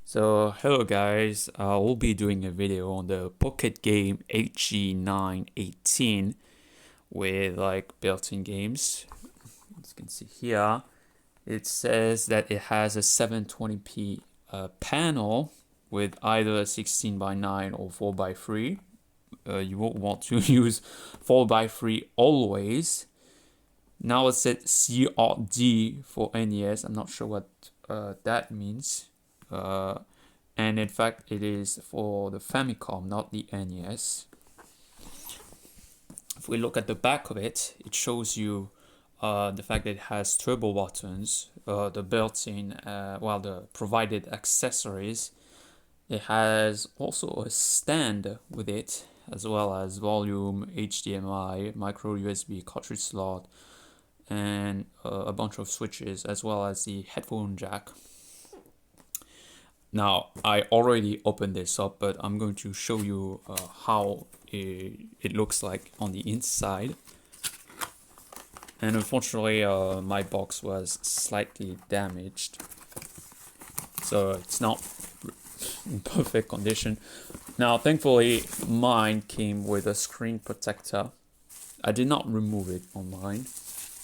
So hello guys, we'll be doing a video on the PocketGame HG-918 with like built-in games. As you can see here, it says that it has a 720p panel with either a 16:9 or 4:3. You won't want to use 4:3 always. Now it said CRD for NES. I'm not sure what that means. And in fact, it is for the Famicom, not the NES. If we look at the back of it, it shows you the fact that it has turbo buttons, the built-in, the provided accessories. It has also a stand with it, as well as volume, HDMI, micro USB cartridge slot, and a bunch of switches, as well as the headphone jack. Now, I already opened this up, but I'm going to show you how it looks like on the inside. And unfortunately, my box was slightly damaged, so it's not in perfect condition. Now, thankfully, mine came with a screen protector. I did not remove it on mine.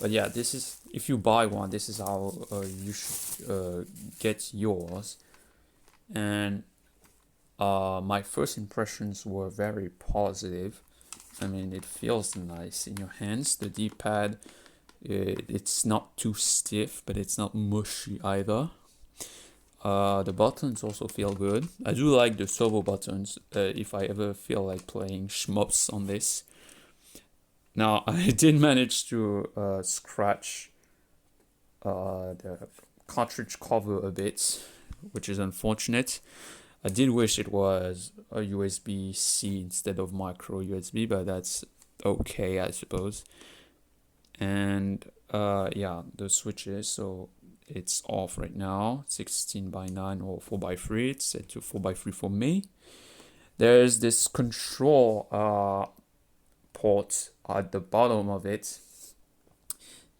But yeah, this is, if you buy one, this is how you should get yours. And my first impressions were very positive. I mean, it feels nice in your hands. The D-pad, it's not too stiff, but it's not mushy either. The buttons also feel good. I do like the servo buttons if I ever feel like playing shmups on this. Now, I did manage to scratch the cartridge cover a bit, which is unfortunate. I did wish it was a USB-C instead of micro USB, but that's okay, I suppose. And yeah, the switches, so it's off right now, 16:9 or 4:3. It's set to 4:3 for me. There's this control port at the bottom of it.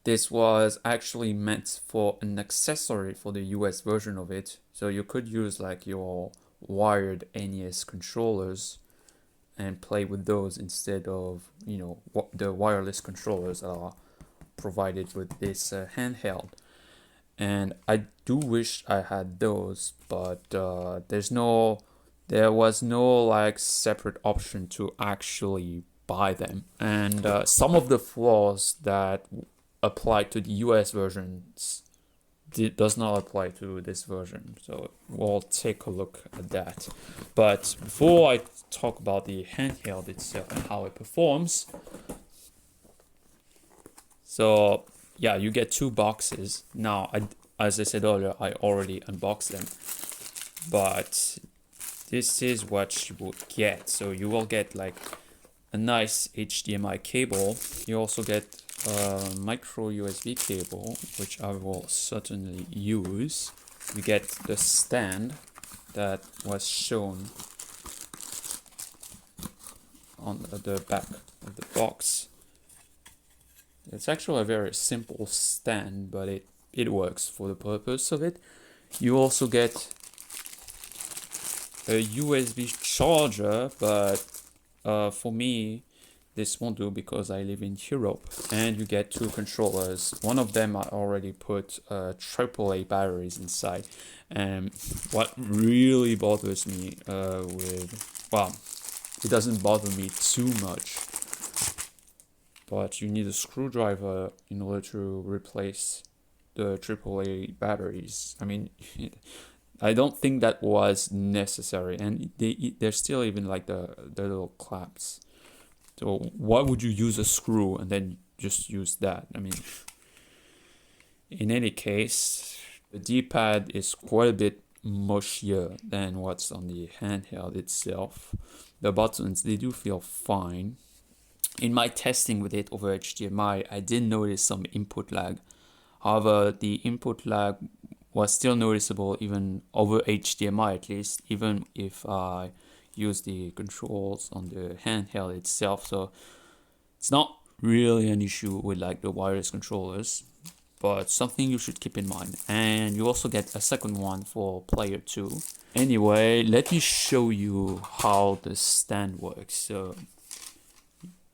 This was actually meant for an accessory for the US version of it. So you could use like your wired NES controllers and play with those instead of, you know, what the wireless controllers are provided with this handheld. And I do wish I had those, but there was no like separate option to actually buy them. And some of the flaws that apply to the US versions does not apply to this version, so we'll take a look at that. But before I talk about the handheld itself and how it performs, so yeah, you get two boxes. Now, as I said earlier, I already unboxed them, but this is what you will get. So you will get like a nice HDMI cable. You also get a micro USB cable, which I will certainly use. You get the stand that was shown on the back of the box. It's actually a very simple stand, but it works for the purpose of it. You also get a USB charger, but for me, this won't do because I live in Europe. And you get two controllers. One of them I already put AAA batteries inside. And what really bothers me it doesn't bother me too much, but you need a screwdriver in order to replace the AAA batteries. I mean, I don't think that was necessary, and they're still even like the little claps. So why would you use a screw and then just use that? I mean, in any case, the D-pad is quite a bit mushier than what's on the handheld itself. The buttons, they do feel fine. In my testing with it over HDMI, I did notice some input lag. However, the input lag was still noticeable even over HDMI, at least, even if I use the controls on the handheld itself. So it's not really an issue with like the wireless controllers, but something you should keep in mind. And you also get a second one for player 2. Anyway, let me show you how the stand works. So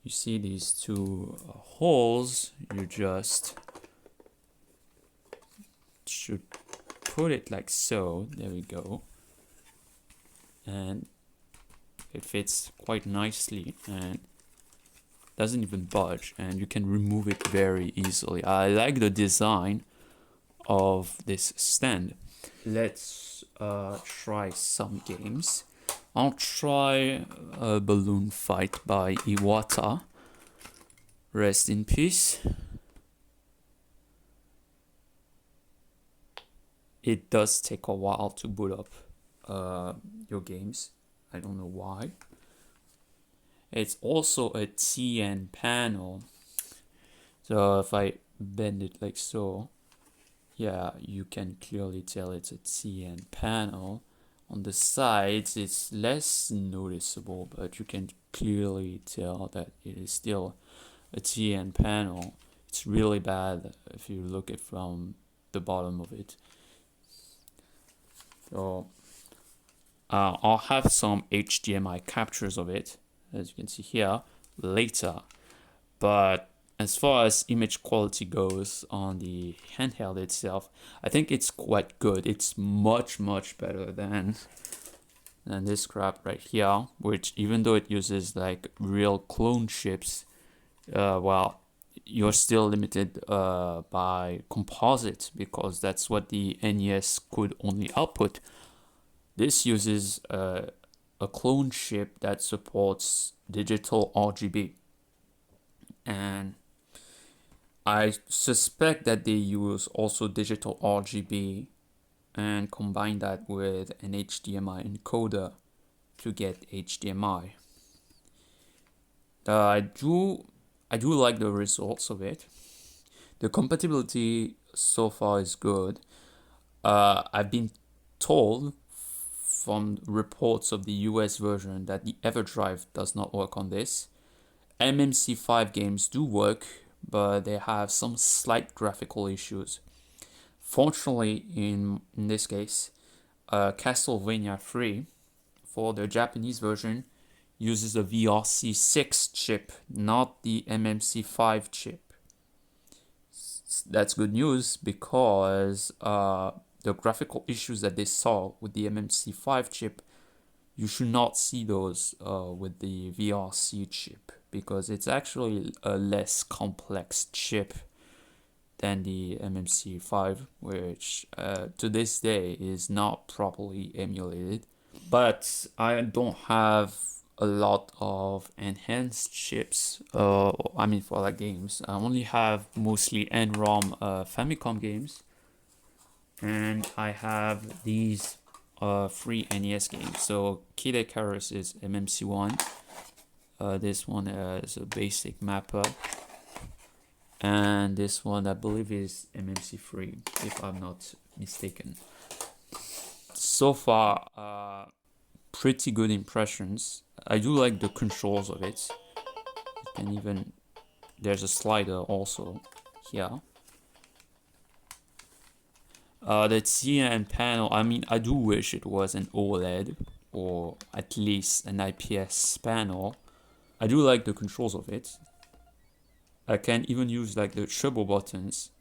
you see these two holes, you just should put it like so. There we go. And it fits quite nicely and doesn't even budge, and you can remove it very easily. I like the design of this stand. Let's try some games. I'll try a Balloon Fight by Iwata. Rest in peace. It does take a while to boot up your games. I don't know why. It's also a TN panel. So if I bend it like so, yeah, you can clearly tell it's a TN panel. On the sides, it's less noticeable, but you can clearly tell that it is still a TN panel. It's really bad if you look at from the bottom of it. So I'll have some HDMI captures of it, as you can see here, later. But as far as image quality goes on the handheld itself, I think it's quite good. It's much better than this crap right here, which even though it uses like real clone chips, well, you're still limited by composite, because that's what the NES could only output. This uses a clone chip that supports digital RGB, and I suspect that they use also digital RGB and combine that with an HDMI encoder to get HDMI. I do like the results of it. The compatibility so far is good. I've been told from reports of the US version that the EverDrive does not work on this. MMC5 games do work, but they have some slight graphical issues. Fortunately, in this case, Castlevania 3 for the Japanese version uses a VRC6 chip, not the MMC5 chip. That's good news, because the graphical issues that they saw with the MMC5 chip, you should not see those with the VRC chip, because it's actually a less complex chip than the MMC5, which to this day is not properly emulated. But I don't have a lot of enhanced chips, I mean for like games. I only have mostly NROM Famicom games, and I have these free NES games. So Kid Icarus is MMC1. This one is a basic mapper, and this one I believe is MMC3, if I'm not mistaken. So far, pretty good impressions. I do like the controls of it. You can even, there's a slider also here. The TN panel, I mean, I do wish it was an OLED or at least an IPS panel. I do like the controls of it. I can even use like the turbo buttons,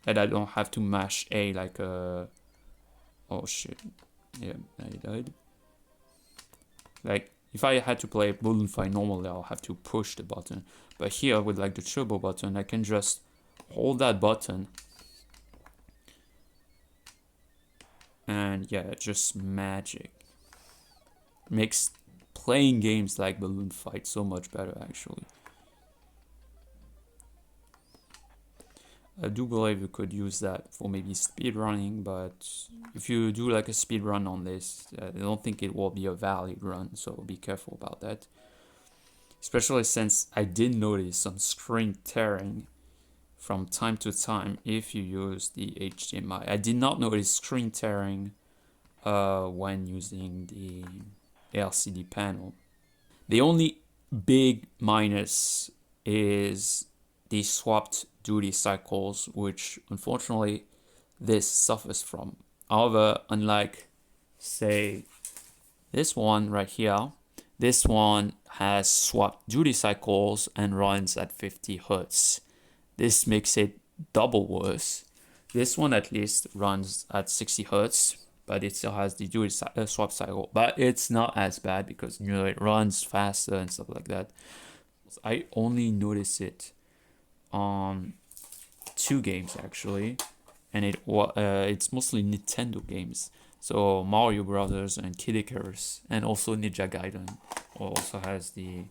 and I don't have to mash A like a... Oh shit. Yeah, I died. Like, if I had to play Balloon Fight normally, I'll have to push the button. But here, with like the turbo button, I can just hold that button. And yeah, just magic. Makes playing games like Balloon Fight so much better, actually. I do believe you could use that for maybe speed running, but if you do like a speed run on this, I don't think it will be a valid run, so be careful about that. Especially since I did notice some screen tearing from time to time if you use the HDMI. I did not notice screen tearing when using the LCD panel. The only big minus is the swapped duty cycles, which unfortunately this suffers from. However, unlike say This one right here, this one has swapped duty cycles and runs at 50 Hz. This makes it double worse. This one at least runs at 60 Hz, but it still has the duty swap cycle. But it's not as bad because, you know, it runs faster and stuff like that. I only noticed it on 2 games actually, and it's mostly Nintendo games. So Mario Brothers and Kid Icarus, and also Ninja Gaiden also has the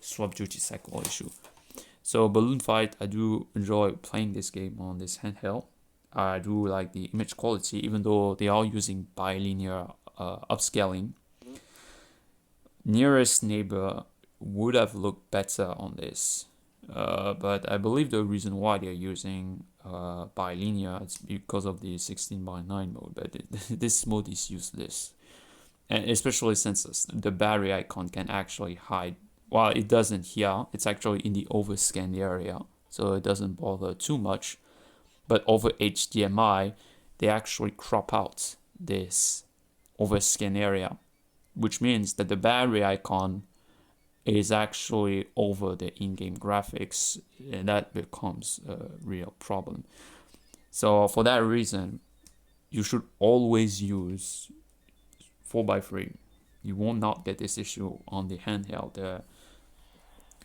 swap duty cycle issue. So Balloon Fight, I do enjoy playing this game on this handheld. I do like the image quality, even though they are using bilinear upscaling. Nearest Neighbor would have looked better on this, but I believe the reason why they're using bilinear is because of the 16:9 mode, but this mode is useless, and especially since the battery icon can actually hide. Well, it doesn't here, it's actually in the overscan area, so it doesn't bother too much. But over HDMI, they actually crop out this overscan area, which means that the battery icon is actually over the in-game graphics, and that becomes a real problem. So for that reason, you should always use 4x3. You will not get this issue on the handheld.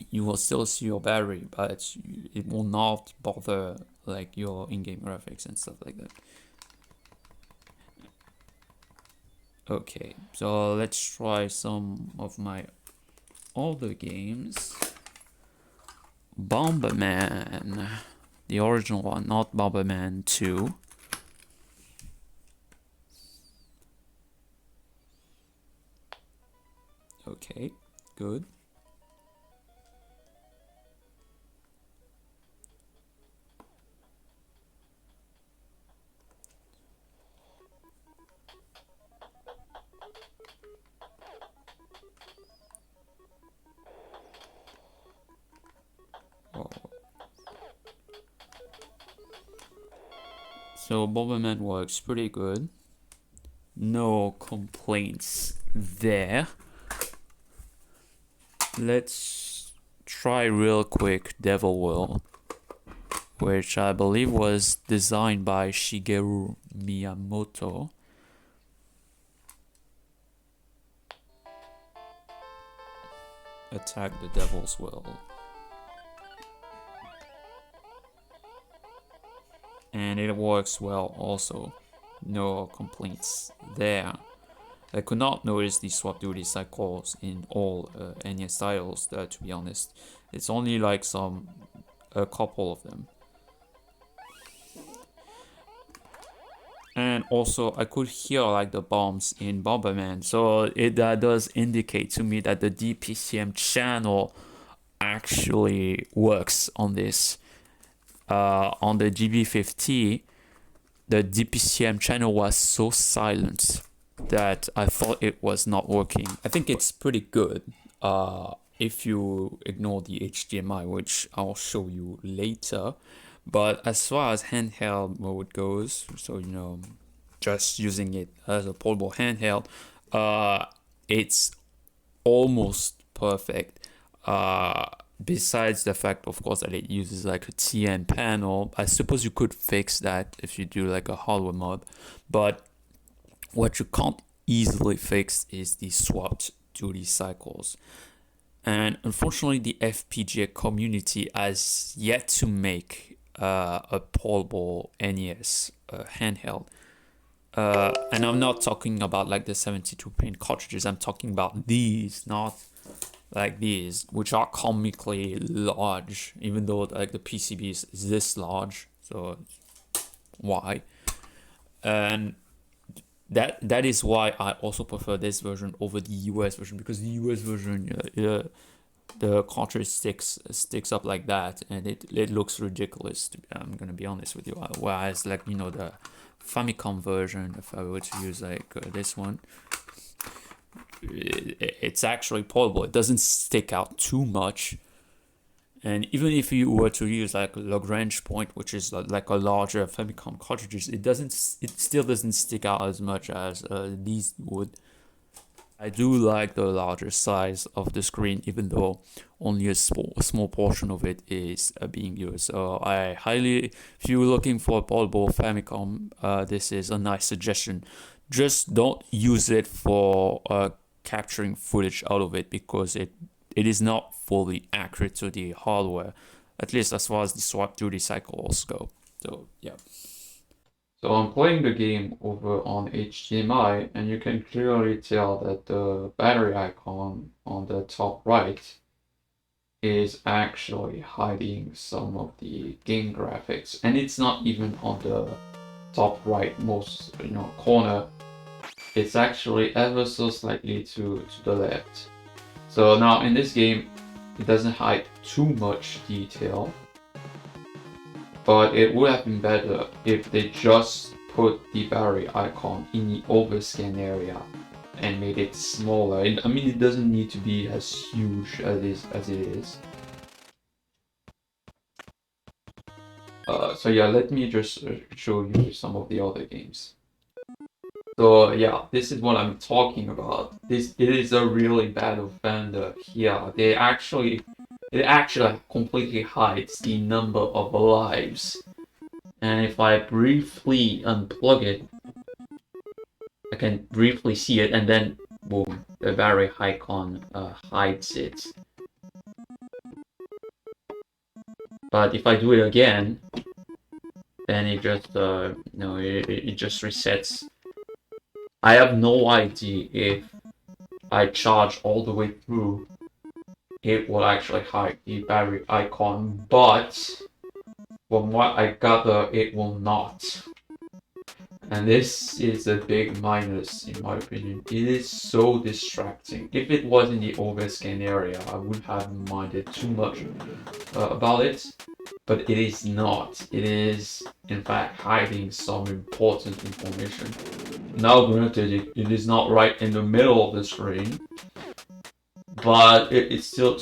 You will still see your battery, but it will not bother like your in-game graphics and stuff like that. Okay, so let's try some of my older games. Bomberman, the original one, not Bomberman 2. Okay, good. So Bomberman works pretty good. No complaints there. Let's try real quick Devil World, which I believe was designed by Shigeru Miyamoto. Attack the Devil's World. And it works well also. No complaints there. I could not notice the swap duty cycles in all NES titles, to be honest. It's only like a couple of them. And also I could hear like the bombs in Bomberman, so that does indicate to me that the DPCM channel actually works on this. On the GB50, the DPCM channel was so silent that I thought it was not working. I think it's pretty good if you ignore the HDMI, which I'll show you later. But as far as handheld mode goes, so you know, just using it as a portable handheld, it's almost perfect. Besides the fact, of course, that it uses like a TN panel. I suppose you could fix that if you do like a hardware mod, but what you can't easily fix is the swapped duty cycles. And unfortunately, the FPGA community has yet to make a portable NES handheld. And I'm not talking about like the 72-pin cartridges. I'm talking about these, not like these, which are comically large, even though like the PCB is this large. So why? And that is why I also prefer this version over the US version, because the US version, the cartridge sticks up like that, and it looks ridiculous. I'm gonna be honest with you. Whereas like, you know, the Famicom version, if I were to use like this one, it's actually portable. It doesn't stick out too much, and even if you were to use like Lagrange point, which is like a larger Famicom cartridges, it still doesn't stick out as much as these would. I do like the larger size of the screen, even though only a small portion of it is being used. So I highly, if you're looking for a portable Famicom, this is a nice suggestion. Just don't use it for capturing footage out of it, because it is not fully accurate to the hardware, at least as far as the swap duty cycles go. So yeah. So I'm playing the game over on HDMI, and you can clearly tell that the battery icon on the top right is actually hiding some of the game graphics, and it's not even on the top right most corner. It's actually ever so slightly to the left. So now in this game, it doesn't hide too much detail, but it would have been better if they just put the battery icon in the overscan area and made it smaller. I mean, it doesn't need to be as huge as it is. So yeah, let me just show you some of the other games. So yeah, this is what I'm talking about. It is a really bad offender here. It actually completely hides the number of lives. And if I briefly unplug it, I can briefly see it, and then boom, the battery icon hides it. But if I do it again, then it just it just resets. I have no idea if I charge all the way through, it will actually hide the battery icon, but from what I gather, it will not. And this is a big minus in my opinion. It is so distracting. If it was in the overscan area, I wouldn't have minded too much about it, but it is not. It is in fact hiding some important information. Now granted, it is not right in the middle of the screen, but it still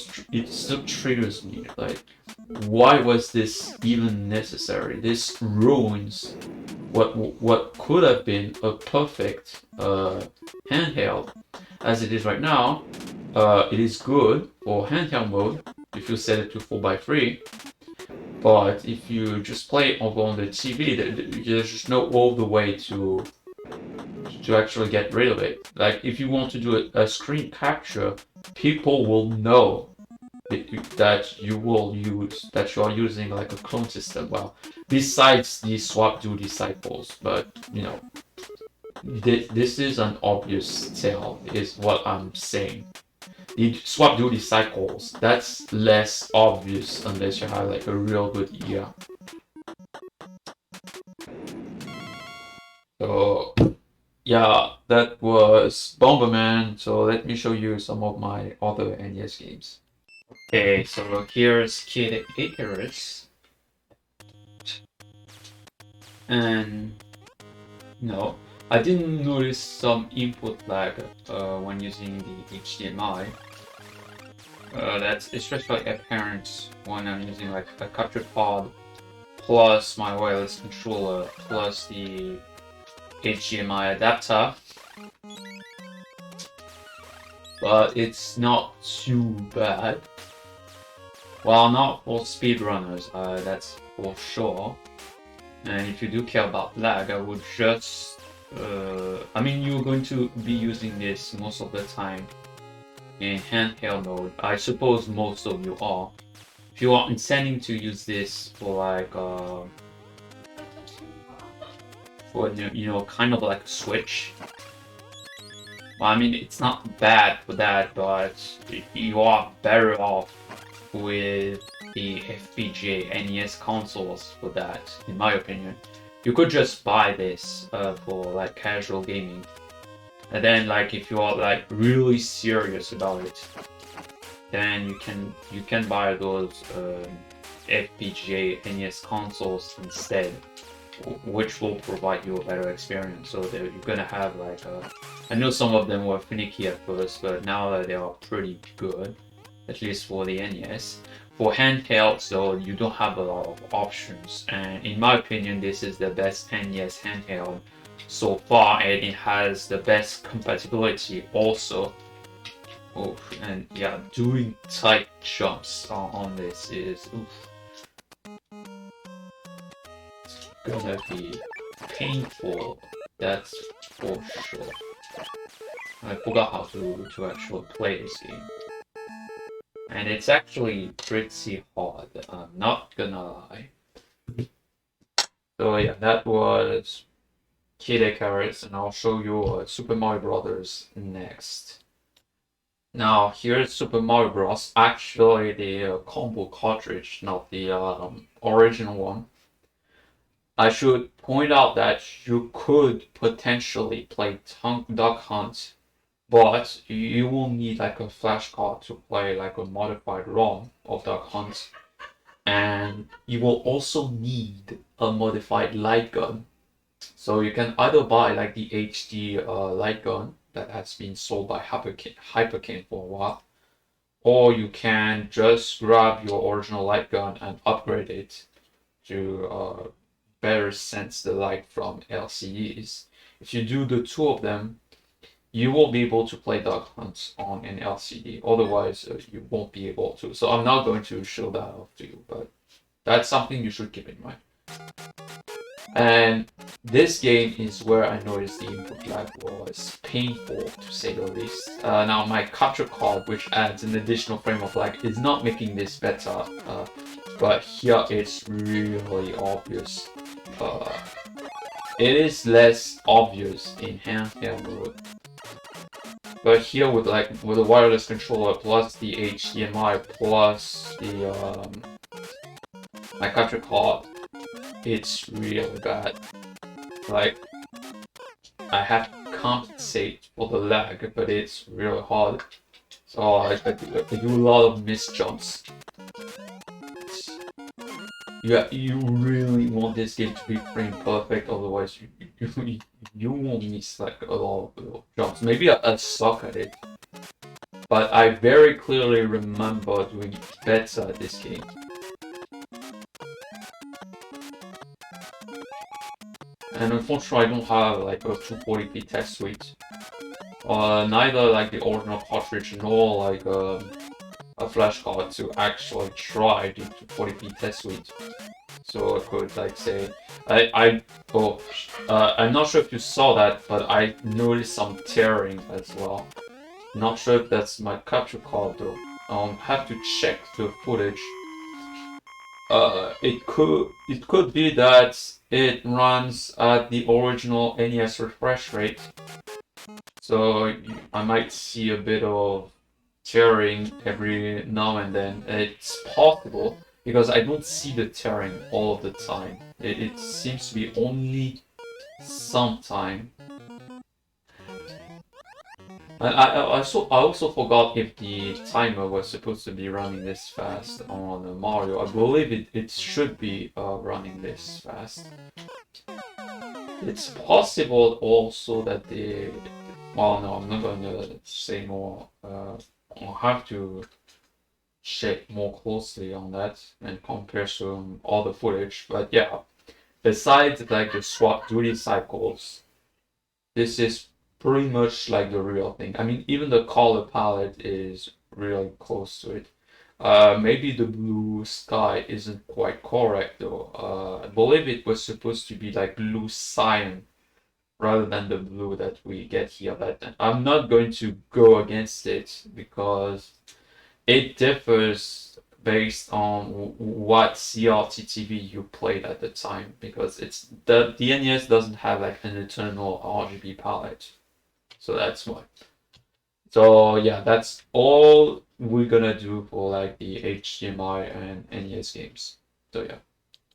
triggers me. Like, why was this even necessary? This ruins what could have been a perfect handheld. As it is right now, it is good for handheld mode if you set it to 4x3. But if you just play it over on the TV, there's just no other way to actually get rid of it. Like, if you want to do a screen capture, people will know that you are using like a clone system. Well, besides the swap duty cycles, but this is an obvious tell, is what I'm saying. The swap duty cycles, that's less obvious unless you have like a real good ear. So yeah, that was Bomberman. So let me show you some of my other NES games. Okay, so here's Kid Icarus. And I didn't notice some input lag when using the HDMI. That's especially apparent when I'm using like a capture pod plus my wireless controller plus the HDMI adapter. But it's not too bad. Well, not for speedrunners, that's for sure. And if you do care about lag, I would just... I mean, you're going to be using this most of the time in handheld mode. I suppose most of you are. If you are intending to use this for like... for, kind of like a Switch. Well, I mean, it's not bad for that, but you are better off with the FPGA NES consoles for that, in my opinion. You could just buy this for like casual gaming, and then like if you are like really serious about it, then you can buy those FPGA NES consoles instead, which will provide you a better experience. So you're gonna have like I know some of them were finicky at first, but now they are pretty good, at least for the NES. For handhelds though, you don't have a lot of options, and in my opinion this is the best NES handheld so far, and it has the best compatibility also. Oh, and yeah, doing tight jumps on this is gonna be painful. That's for sure. I forgot how to actually play this game. And it's actually pretty hard, I'm not gonna lie. So yeah, that was Kid Icarus, and I'll show you Super Mario Brothers next. Now here's Super Mario Bros. Actually the combo cartridge, not the original one. I should point out that you could potentially play Duck Hunt, but you will need like a flashcard to play like a modified ROM of Duck Hunt, and you will also need a modified light gun. So you can either buy like the HD light gun that has been sold by Hyperkin for a while, or you can just grab your original light gun and upgrade it to better sense the light from LCDs. If you do the two of them, you will be able to play Duck Hunt on an LCD. Otherwise, you won't be able to. So I'm not going to show that off to you, but that's something you should keep in mind. And this game is where I noticed the input lag was painful, to say the least. Now my capture card, which adds an additional frame of lag, is not making this better. But here it's really obvious. It is less obvious in handheld mode. But here with a wireless controller plus the HDMI plus the my capture card, it's really bad. Like, I have to compensate for the lag, but it's really hard. So I do a lot of missed jumps. You really want this game to be frame perfect, otherwise you won't miss like a lot of jumps. Maybe I suck at it, but I very clearly remember doing better at this game. And unfortunately, I don't have like a 240p test suite. Neither like the original cartridge nor like a flash card to actually try the 240p test suite. So I could like say, I'm not sure if you saw that, but I noticed some tearing as well. Not sure if that's my capture card though. Have to check the footage. It could be that it runs at the original NES refresh rate, so I might see a bit of tearing every now and then. It's possible because I don't see the tearing all of the time. It seems to be only sometime. And I also forgot if the timer was supposed to be running this fast on Mario. I believe it should be running this fast. It's possible also that well, no, I'm not going to say more. I'll have to check more closely on that and compare some other footage. But yeah, besides like the swap duty cycles, this is pretty much like the real thing. I mean, even the color palette is really close to it. Maybe the blue sky isn't quite correct though. I believe it was supposed to be like blue cyan rather than the blue that we get here. But I'm not going to go against it because it differs based on what CRT TV you played at the time, because it's the NES doesn't have like an internal RGB palette. So that's why. So yeah, that's all we're gonna do for like the HDMI and NES games. So yeah.